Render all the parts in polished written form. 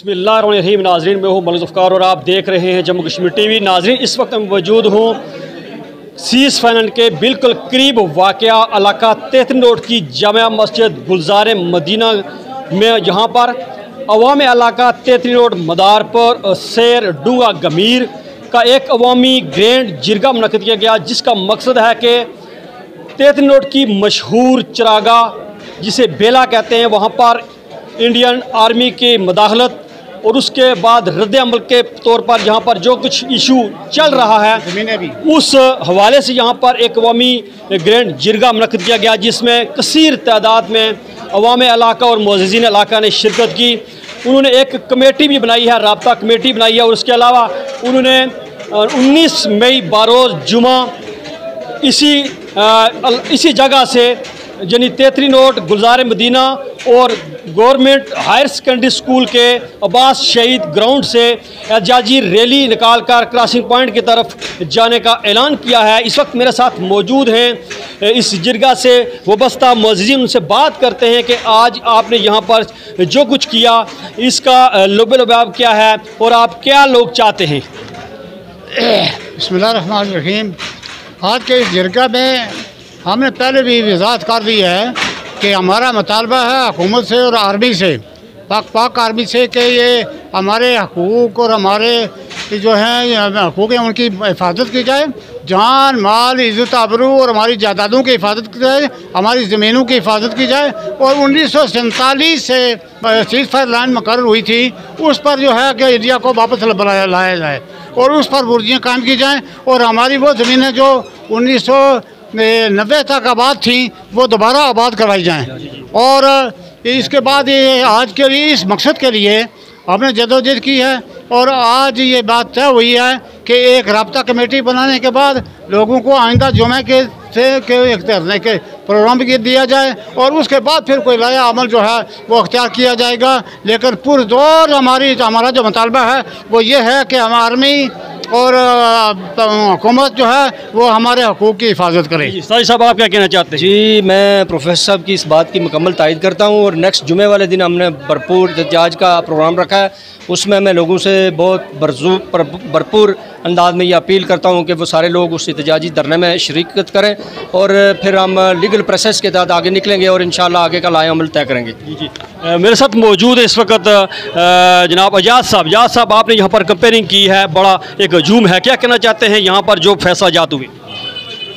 बिस्मिल्लाहिर्रहमानिर्रहीम। नाज़रीन, मैं हूँ मलिक ज़ुफ़्फ़ार और आप देख रहे हैं जम्मू कश्मीर टीवी। नाज़रीन, इस वक्त मैं मौजूद हूँ सीस फाइनेंस के बिल्कुल करीब वाक़या इलाका 33 रोड की जामिया मस्जिद गुलज़ार मदीना में, जहाँ पर अवामी इलाका 33 रोड मदार पर सैर डूंगा गमीर का एक अवामी ग्रैंड जिरगा मुनक़्क़िद किया गया, जिसका मकसद है कि 33 रोड की मशहूर चरागा जिसे बेला कहते हैं, वहाँ पर इंडियन आर्मी की मदाखलत और उसके बाद रद्द अमल के तौर पर जहाँ पर जो कुछ इशू चल रहा है उस हवाले से यहाँ पर एक अवामी ग्रैंड जिरगा मुनक़्क़िद किया गया, जिसमें कसीर तादाद में अवाम इलाका और मुअज़्ज़िज़ीन इलाका ने शिरकत की। उन्होंने एक कमेटी भी बनाई है, राब्ता कमेटी बनाई है, और उसके अलावा उन्होंने 19 मई बारोज़ जुमा इसी जगह से यानी 33 रोड गुलज़ार मदीना और गवर्नमेंट हायर सेकेंडरी स्कूल के अब्बास शहीद ग्राउंड से एहतजाजी रैली निकाल कर क्रॉसिंग पॉइंट की तरफ जाने का ऐलान किया है। इस वक्त मेरे साथ मौजूद हैं इस जिरगा से वाबस्ता मुअज़्ज़िज़ीन, उनसे बात करते हैं कि आज आपने यहाँ पर जो कुछ किया इसका लुब-ए-लुबाब क्या है और आप क्या लोग चाहते हैं। बिस्मिल्लाहिर्रहमानिर्रहीम। आज के इस जिरगा में हमने पहले भी वज़ाहत कर दी है कि हमारा मुतालबा है हुकूमत से और आर्मी से, पाक आर्मी से, कि ये हमारे हकूक़ और हमारे जो हैं हकूक़ हैं उनकी हिफाजत की जाए, जान माल इज़्ज़त आबरू और हमारी जायदादों की हिफाजत की जाए, हमारी ज़मीनों की हिफाजत की जाए। और 1947 से सीज़ फायर लाइन मुकर्रर हुई थी, उस पर जो है कि इंडिया को वापस लाया जाए और उस पर बुर्जियाँ कायम की जाएँ और हमारी वो ज़मीनें जो 1990 तक आबाद थी वो दोबारा आबाद करवाई जाएँ। और इसके बाद ये आज के लिए इस मकसद के लिए हमने जदोजहद की है और आज ये बात तय हुई है कि एक राब्ता कमेटी बनाने के बाद लोगों को आइंदा जुमे के एक धरने के प्रोग्राम भी दिया जाए और उसके बाद फिर कोई नया अमल जो है वो अख्तियार किया जाएगा। लेकिन पुरज़ोर हमारा जो मुतालबा है वो ये है कि हम आर्मी और हुकूमत जो है वो हमारे हकूक़ की हिफाजत करे। साजिद साहब, आप क्या कहना चाहते हैं? जी, मैं प्रोफेसर साहब की इस बात की मुकम्मल तायद करता हूँ और नेक्स्ट जुमे वाले दिन हमने भरपूर एहतजाज का प्रोग्राम रखा है। उसमें मैं लोगों से बहुत भरपूर अंदाज में ये अपील करता हूँ कि वो सारे लोग उस एहतजाजी धरने में शिरकत करें और फिर हम लीगल प्रोसेस के तहत आगे निकलेंगे और इंशाल्लाह आगे का लाया अमल तय करेंगे। जी, मेरे साथ मौजूद है इस वक्त जनाब एजाज साहब, आपने यहाँ पर कंपेयरिंग की है, बड़ा एक हजूम है, क्या कहना चाहते हैं यहाँ पर जो फैसला जात हुए?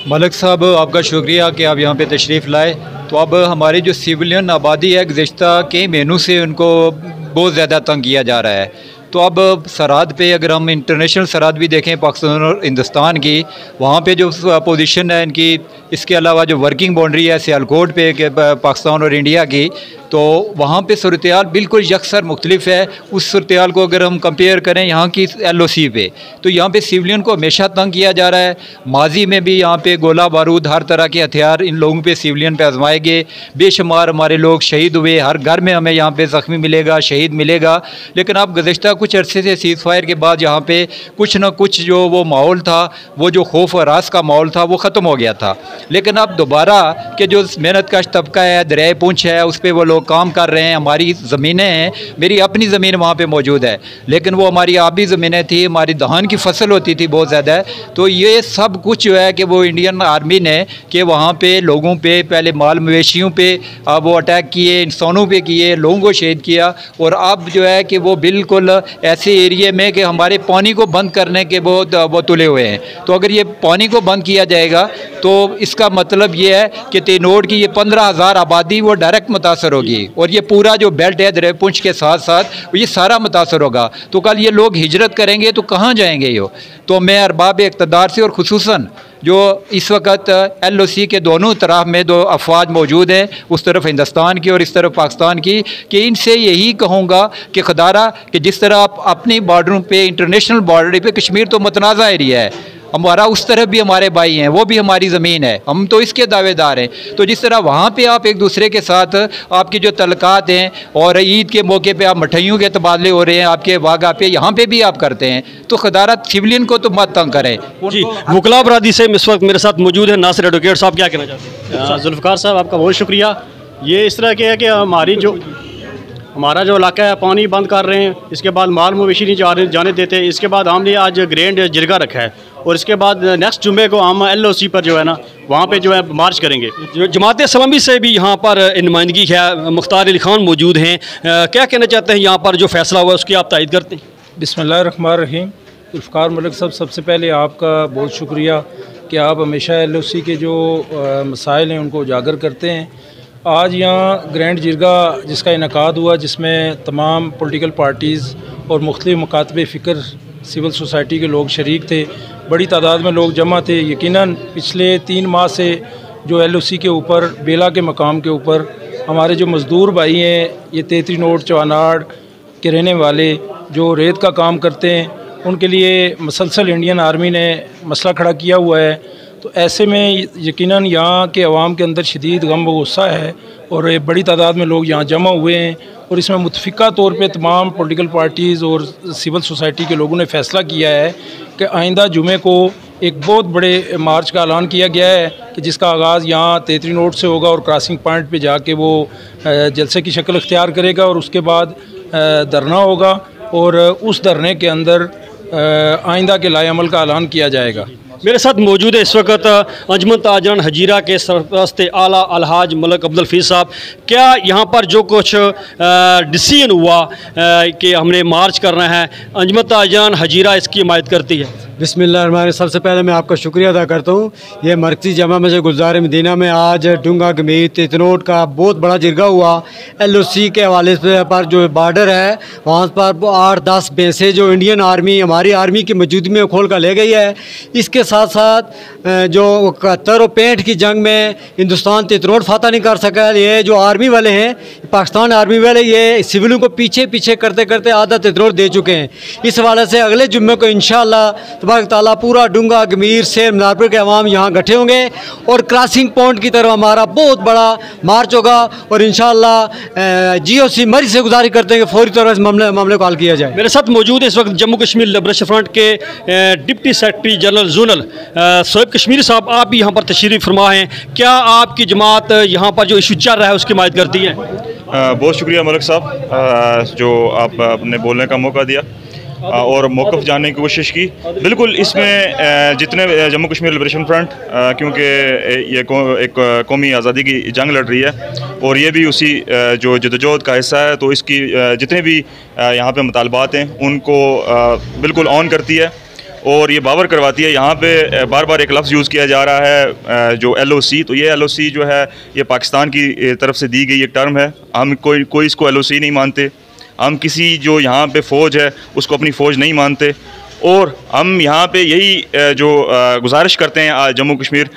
मलिक साहब, आपका शुक्रिया कि आप यहाँ पे तशरीफ़ लाए। तो अब हमारी जो सिविलियन आबादी है गुज़िश्ता कई महीनों से उनको बहुत ज़्यादा तंग किया जा रहा है। तो अब सरहद पे अगर हम इंटरनेशनल सरहद भी देखें पाकिस्तान और हिंदुस्तान की, वहाँ पे जो पोजीशन है इनकी, इसके अलावा जो वर्किंग बाउंड्री है सियालकोट पे पाकिस्तान और इंडिया की, तो वहाँ पे सूरत-ए-हाल बिल्कुल यकसर मुख्तलिफ है। उस सूरत-ए-हाल को अगर हम कंपेयर करें यहाँ की LOC पे, तो यहाँ पे सिविलियन को हमेशा तंग किया जा रहा है। माजी में भी यहाँ पे गोला बारूद हर तरह के हथियार इन लोगों पे सिविलियन पे आजमाए गए, बेशुमार हमारे लोग शहीद हुए, हर घर में हमें यहाँ पे ज़ख्मी मिलेगा, शहीद मिलेगा। लेकिन अब गुज़िश्ता कुछ अरसे से सीज़ फायर के बाद यहाँ पे कुछ न कुछ जो वो माहौल था, वो जो खौफ और रास का माहौल था, वो ख़त्म हो गया था। लेकिन अब दोबारा के जो मेहनत कश तबका है, दरियाए पुंछ है, उस पर वो लोग काम कर रहे हैं। हमारी ज़मीनें हैं, मेरी अपनी ज़मीन वहाँ पे मौजूद है, लेकिन वो हमारी आबी ज़मीनें थी, हमारी धान की फसल होती थी बहुत ज़्यादा। तो ये सब कुछ जो है कि वो इंडियन आर्मी ने कि वहाँ पे लोगों पे पहले माल मवेशियों पे वो अटैक किए, इंसानों पे किए, लोगों को शहीद किया। और अब जो है कि वो बिल्कुल ऐसे एरिए में कि हमारे पानी को बंद करने के वो तुले हुए हैं। तो अगर ये पानी को बंद किया जाएगा तो इसका मतलब ये है कि तेनोड की ये 15,000 आबादी वो डायरेक्ट मुतासर होगी और ये पूरा जो बेल्ट है दरिया पुंछ के साथ साथ ये सारा मुतासर होगा। तो कल ये लोग हिजरत करेंगे तो कहाँ जाएंगे ये? तो मैं अरबाब इक़्तिदार से और खुसूसन जो इस वक्त LOC के दोनों तरफ में दो अफवाज मौजूद हैं, उस तरफ हिंदुस्तान की और इस तरफ पाकिस्तान की, कि इनसे यही कहूँगा कि खुदारा कि जिस तरह आप अपनी बॉर्डरों पे इंटरनेशनल बॉर्डर पे, कश्मीर तो मुतनाज़ा एरिया है हमारा, उस तरफ भी हमारे भाई हैं, वो भी हमारी ज़मीन है, हम तो इसके दावेदार हैं। तो जिस तरह वहाँ पे आप एक दूसरे के साथ आपकी जो तलक़ात हैं और ईद के मौके पे आप मिठाइयों के तबादले हो रहे हैं आपके वागा पे, यहाँ पे भी आप करते हैं, तो खुदारा सिविलियन को तो मत तंग करें। जी, वकला बरादरी से इस वक्त मेरे साथ मौजूद है नासिर एडवोकेट साहब, क्या कहना चाहते हैं? जुल्फ़िकार साहब, आपका बहुत शुक्रिया। ये इस तरह के है कि हमारी जो हमारा जो इलाका है पानी बंद कर रहे हैं, इसके बाद माल मवेशी नहीं जाने देते। इसके बाद हमने आज ग्रैंड जिरगा रखा है और इसके बाद नेक्स्ट जुमे को हम LOC पर जो है ना वहाँ पे जो है मार्च करेंगे। जमात इस्लामी से भी यहाँ पर नुमाइंदगी है, मुख्तार अली खान मौजूद हैं। क्या कहना चाहते हैं यहाँ पर जो फैसला हुआ उसकी आप तायद करते हैं? बिस्मिल्लाहिर्रहमानिर्रहीम। जुल्फ़िकार मलिक साहब, सबसे पहले आपका बहुत शुक्रिया कि आप हमेशा LOC के जो मसाइल हैं उनको उजागर करते हैं। आज यहाँ ग्रैंड जिरगा जिसका इनकाद हुआ, जिसमें तमाम पॉलिटिकल पार्टीज़ और मुख्तलिफ़ मकातबे फ़िक्र सिविल सोसाइटी के लोग शरीक थे। बड़ी तादाद में लोग जमा थे। यकीनन पिछले 3 माह से जो LOC के ऊपर बेला के मकाम के ऊपर हमारे जो मज़दूर भाई हैं, ये तेतरी नोट चौनाड़ के रहने वाले जो रेत का काम करते हैं, उनके लिए मसलसल इंडियन आर्मी ने मसला खड़ा किया हुआ है। तो ऐसे में यकीनन यहाँ के अवाम के अंदर शदीद गम व गुस्सा है और बड़ी तादाद में लोग यहाँ जमा हुए हैं और इसमें मुतफ़िका तौर पे तमाम पॉलिटिकल पार्टीज़ और सिविल सोसाइटी के लोगों ने फ़ैसला किया है कि आइंदा जुमे को एक बहुत बड़े मार्च का ऐलान किया गया है कि जिसका आगाज़ यहाँ तेतरी नोट से होगा और क्रॉसिंग पॉइंट पे जाके वो जलसे की शक्ल इख्तियार करेगा और उसके बाद धरना होगा और उस धरने के अंदर आइंदा के लाएअमल का ऐलान किया जाएगा। मेरे साथ मौजूद है इस वक्त अंजुमन ताजरान हजीरा के सरपरस्त आला अलहाज मलिक अब्दुल हफीज़ साहब। क्या यहाँ पर जो कुछ डिसीजन हुआ कि हमने मार्च करना है, अंजुमन ताजरान हजीरा इसकी हिमायत करती है? बिस्मिल्लाह। सबसे पहले मैं आपका शुक्रिया अदा करता हूँ। ये मरकज़ी जमा मस्जिद गुलज़ार मदीना में आज डूंगा गमीर तेतनोट का बहुत बड़ा जिरगा हुआ। LOC के हवाले से पर जो बॉर्डर है वहाँ पर 8-10 भैंसे जो इंडियन आर्मी हमारी आर्मी की मौजूदगी में खोल कर ले गई है। इसके साथ साथ जो 71 और 65 की जंग में हिंदुस्तान तेतनोट फाता नहीं कर सका। ये जो आर्मी वाले हैं, पाकिस्तान आर्मी वाले, ये सिविलों को पीछे पीछे करते करते आधा तेतनोट दे चुके हैं। इस हवाले से अगले जुम्मे को इंशाअल्लाह तबारक ताला पूरा डूंगा गमीर से मदारपुर के अवाम यहाँ इकट्ठे होंगे और क्रॉसिंग पॉइंट की तरफ हमारा बहुत बड़ा मार्च होगा और इंशाअल्लाह GOC मरी से गुजारिश करते हैं कि फौरी तौर पर मामले को हल किया जाए। मेरे साथ मौजूद है इस वक्त जम्मू कश्मीर लिबरेशन फ्रंट के deputy secretary general zonal Shoaib Kashmiri साहब। आप भी यहाँ पर तशरीफ़ फरमा हैं। क्या आपकी जमात यहाँ पर जो इशू चल रहा है उसकी हिमायत करती है? बहुत शुक्रिया मलिक साहब जो आप अपने बोलने का मौका दिया और मौक़िफ़ जानने की कोशिश की। बिल्कुल, इसमें जितने जम्मू कश्मीर लिबरेशन फ्रंट क्योंकि ये एक कौमी आज़ादी की जंग लड़ रही है और ये भी उसी जो जदोजहद का हिस्सा है, तो इसकी जितने भी यहाँ पे मुतालबात हैं उनको बिल्कुल ऑन करती है और ये बावर करवाती है। यहाँ पे बार बार एक लफ्ज़ यूज़ किया जा रहा है जो LOC, तो ये LOC जो है ये पाकिस्तान की तरफ से दी गई एक टर्म है। हम कोई इसको LOC नहीं मानते। हम किसी जो यहाँ पे फ़ौज है उसको अपनी फ़ौज नहीं मानते और हम यहाँ पे यही जो गुजारिश करते हैं जम्मू कश्मीर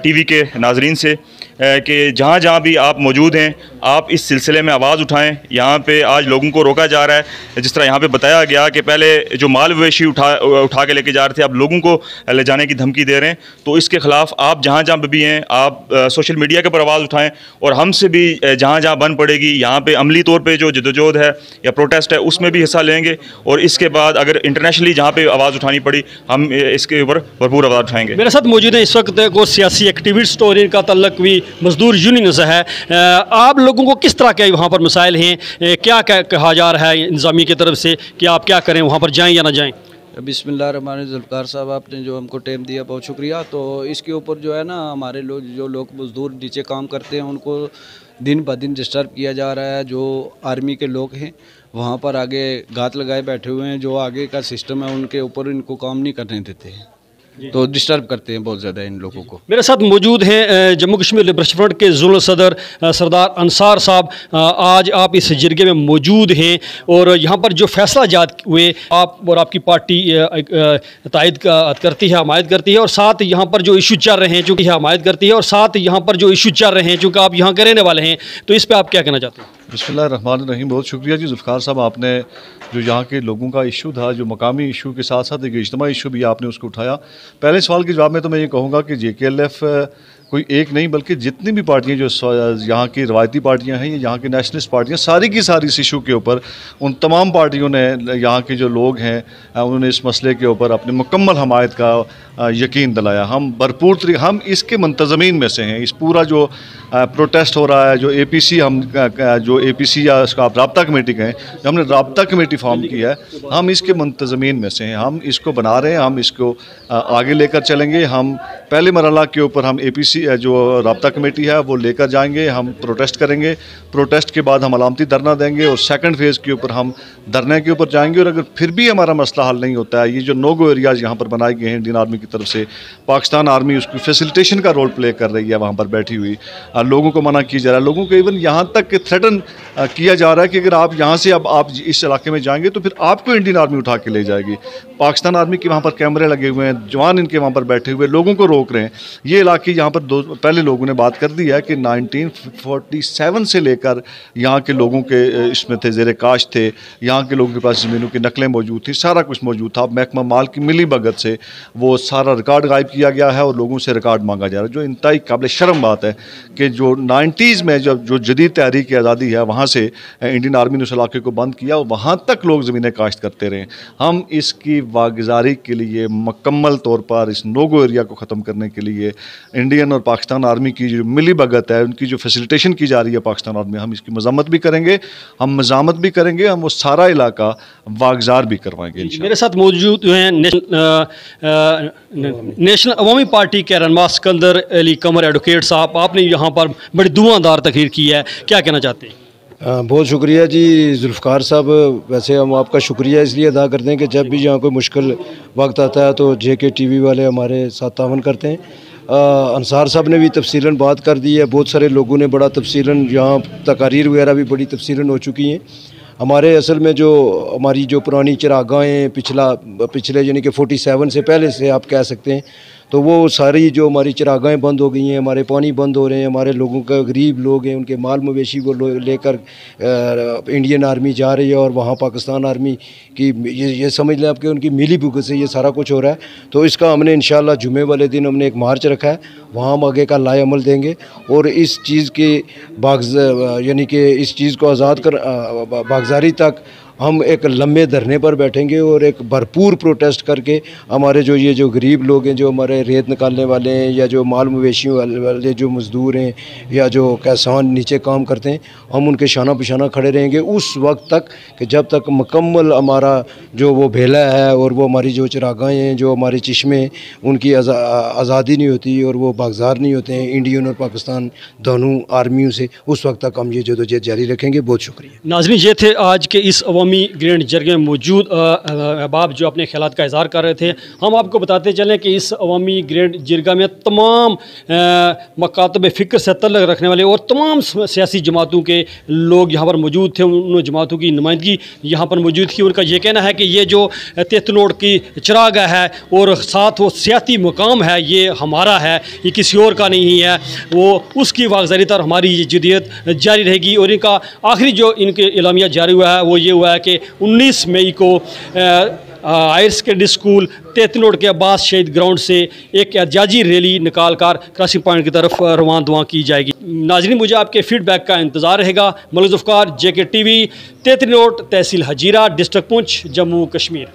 TV के नाजरीन से कि जहाँ जहाँ भी आप मौजूद हैं आप इस सिलसिले में आवाज़ उठाएं। यहाँ पे आज लोगों को रोका जा रहा है। जिस तरह यहाँ पे बताया गया कि पहले जो माल मवेशी उठा के लेके जा रहे थे, अब लोगों को ले जाने की धमकी दे रहे हैं। तो इसके ख़िलाफ़ आप जहाँ जहाँ पे भी हैं आप सोशल मीडिया के ऊपर आवाज़ उठाएं और हमसे भी जहाँ जहाँ बन पड़ेगी यहाँ पे अमली तौर पर जो जदोजहद है या प्रोटेस्ट है उसमें भी हिस्सा लेंगे और इसके बाद अगर इंटरनेशनली जहाँ पर आवाज़ उठानी पड़ी हम इसके ऊपर भरपूर आवाज़ उठाएँगे। मेरे साथ मौजूद है इस वक्त को सियासी एक्टिविस्ट और इनका तल्लक भी मजदूर यूनियन से है। आप लोगों को किस तरह के वहाँ पर मसाइल हैं? क्या कहा जा रहा है इंतज़ामिया की तरफ से कि आप क्या करें, वहाँ पर जाएं या ना जाएं? बिस्मिल्लाहिर्रहमानिर्रहीम। जुल्फ़िकार साहब, आपने जो हमको टाइम दिया बहुत शुक्रिया। तो इसके ऊपर जो है ना हमारे लोग मज़दूर नीचे काम करते हैं उनको दिन ब दिन डिस्टर्ब किया जा रहा है। जो आर्मी के लोग हैं वहाँ पर आगे घात लगाए बैठे हुए हैं। जो आगे का सिस्टम है उनके ऊपर इनको काम नहीं करने देते हैं, तो डिस्टर्ब करते हैं बहुत ज़्यादा इन लोगों को। मेरे साथ मौजूद हैं जम्मू कश्मीर लिबरेशन फ्रंट के ज़ोनल सदर सरदार अंसार साहब। आज आप इस जिरगे में मौजूद हैं और यहाँ पर जो फैसला जात हुए आप और आपकी पार्टी तायद करती है, हमायत करती है और साथ यहाँ पर जो इशू चल रहे हैं चूँकि हमायत करती है और साथ यहाँ पर जो इशू चल रहे हैं चूँकि आप यहाँ के रहने वाले हैं, तो इस पर आप क्या कहना चाहते हैं? बिस्मिल्लाहिर्रहमानिर्रहीम। बहुत शुक्रिया जी जुल्फ़िकार साहब, आपने जो यहाँ के लोगों का इशू था, जो मकामी इशू के साथ साथ एक इज्तिमाई इशू भी आपने उसको उठाया। पहले सवाल के जवाब में तो मैं ये कहूँगा कि JKLF कोई एक नहीं बल्कि जितनी भी पार्टियां जो यहाँ की रवायती पार्टियां हैं, यहाँ की नेशनलिस्ट पार्टियां, सारी की सारी इस इशू के ऊपर उन तमाम पार्टियों ने, यहाँ के जो लोग हैं उन्होंने इस मसले के ऊपर अपनी मुकम्मल हमायत का यकीन दिलाया। हम भरपूर हम इसके मुंतज़मीन में से हैं। इस पूरा जो प्रोटेस्ट हो रहा है, जो APC हम जो APC या उसका आप राब्ता कमेटी कहें, जो हमने राब्ता कमेटी फॉर्म की है, हम इसके मुंतज़मीन में से हैं। हम इसको बना रहे हैं, हम इसको आगे लेकर चलेंगे। हम पहले मरहला के ऊपर हम APC जो राब्ता कमेटी है वो लेकर जाएंगे, हम प्रोटेस्ट करेंगे। प्रोटेस्ट के बाद हम अलामती धरना देंगे और सेकंड फेज़ के ऊपर हम धरने के ऊपर जाएंगे। और अगर फिर भी हमारा मसला हल नहीं होता है, ये जो नो गो एरियाज़ यहाँ पर बनाए गए हैं इंडियन आर्मी की तरफ से, पाकिस्तान आर्मी उसकी फैसिलिटेशन का रोल प्ले कर रही है वहाँ पर बैठी हुई, लोगों को मना किया जा रहा है, लोगों को इवन यहाँ तक थ्रेटन किया जा रहा है कि अगर आप यहाँ से अब आप इस इलाके में जाएंगे तो फिर आपको इंडियन आर्मी उठा के ले जाएगी। पाकिस्तान आर्मी के वहाँ पर कैमरे लगे हुए हैं, जवान इनके वहाँ पर बैठे हुए लोगों को रोक रहे हैं। ये इलाके यहाँ पर पहले लोगों ने बात कर दी है कि 1947 से लेकर यहाँ के लोगों के इसमें थे, ज़ेरे काश थे, यहाँ के लोगों के पास ज़मीनों की नकलें मौजूद थी, सारा कुछ मौजूद था। महकमा माल की मिली भगत से वो सारा रिकॉर्ड गायब किया गया है और लोगों से रिकॉर्ड मांगा जा रहा है, जो इंतहाई काबिल शर्म बात है कि जो 90s में जब जो जदीद तहरीक आज़ादी है वहाँ से इंडियन आर्मी ने उस इलाके को बंद किया और वहाँ तक लोग ज़मीनें काश्त करते रहे। हम इसकी वागुज़ारी के लिए मुकम्मल तौर पर इस नोगो एरिया को ख़त्म करने के लिए इंडियन और पाकिस्तान आर्मी की जो मिली भगत है, उनकी जो फैसिलिटेशन की जा रही है पाकिस्तान आर्मी, हम इसकी मज़म्मत भी करेंगे, हम मज़ामत भी करेंगे, हम वो सारा इलाका वागुज़ार भी करवाएंगे। मेरे साथ मौजूद हैं नेशनल अवामी पार्टी के रहनुमा सिकंदर अली कमर एडवोकेट साहब, आपने यहाँ पर बड़ी धुआंधार तकरीर की है, क्या कहना चाहते हैं? बहुत शुक्रिया जी जुल्फ़कार साहब। वैसे हम आपका शुक्रिया इसलिए अदा करते हैं कि जब भी यहाँ कोई मुश्किल वक्त आता है तो JK TV वाले हमारे साथ तावन करते हैं। अंसार साहब ने भी तफसीलन बात कर दी है, बहुत सारे लोगों ने बड़ा तफसीलन, यहाँ तकारीर वगैरह भी बड़ी तफसीलन हो चुकी हैं। हमारे असल में जो हमारी जो पुरानी चरागाहें पिछले यानी कि 47 से पहले से आप कह सकते हैं, तो वो सारी जो हमारी चरागाहें बंद हो गई हैं, हमारे पानी बंद हो रहे हैं, हमारे लोगों का गरीब लोग हैं उनके माल मवेशी वो लेकर इंडियन आर्मी जा रही है और वहाँ पाकिस्तान आर्मी की ये समझ लें आपके उनकी मिली भुगत से ये सारा कुछ हो रहा है। तो इसका हमने इंशाल्लाह जुमे वाले दिन हमने एक मार्च रखा है, वहाँ हम आगे का लाए अमल देंगे और इस चीज़ के यानी कि इस चीज़ को आज़ाद कर बागजारी तक हम एक लंबे धरने पर बैठेंगे और एक भरपूर प्रोटेस्ट करके हमारे जो गरीब लोग हैं, जो हमारे रेत निकालने वाले हैं या जो माल मवेशियों वाले जो मज़दूर हैं या जो किसान नीचे काम करते हैं, हम उनके शाना पिशाना खड़े रहेंगे उस वक्त तक कि जब तक मुकम्मल हमारा जो वो भेला है और वो हमारी जो चरागाहें हैं, जो हमारे चश्मे, उनकी आज़ादी नहीं होती और वो बागजार नहीं होते हैं इंडियन और पाकिस्तान दोनों आर्मियों से, उस वक्त तक हम ये जदोजहद जारी रखेंगे। बहुत शुक्रिया। नाज़रीन, ये थे आज के इस अवामी ग्रैंड जिरगे में मौजूद अहबाब जो अपने ख्यालात का इज़हार कर रहे थे। हम आपको बताते चलें कि इस अवामी ग्रैंड जिरगा में तमाम मकातब फ़िक्र से तल्लुक़ रखने वाले और तमाम सियासी जमातों के लोग यहाँ पर मौजूद थे। उन जमातों की नुमाइंदगी यहाँ पर मौजूद थी। उनका ये कहना है कि ये जो तेतनोड़ की चरागाह है और साथ वो सियासी मुकाम है, ये हमारा है, ये किसी और का नहीं है। वो उसकी वागज़ारी तर हमारी ये जदीयत जारी रहेगी। और इनका आखिरी जो इनके एलामिया जारी हुआ है वो ये हुआ है कि 19 मई को हायर सेकेंडरी स्कूल तेतनोड़ के अब्बास शहीद ग्राउंड से एक एहतजाजी रैली निकाल कर क्रॉसिंग पॉइंट की तरफ रवाना की जाएगी। नाज़रीन, मुझे आपके फीडबैक का इंतज़ार रहेगा। मलिक ज़ुल्फ़कार, JK TV, तेतनोड़, तहसील हजीरा, डिस्ट्रिक्ट पुंछ, जम्मू कश्मीर।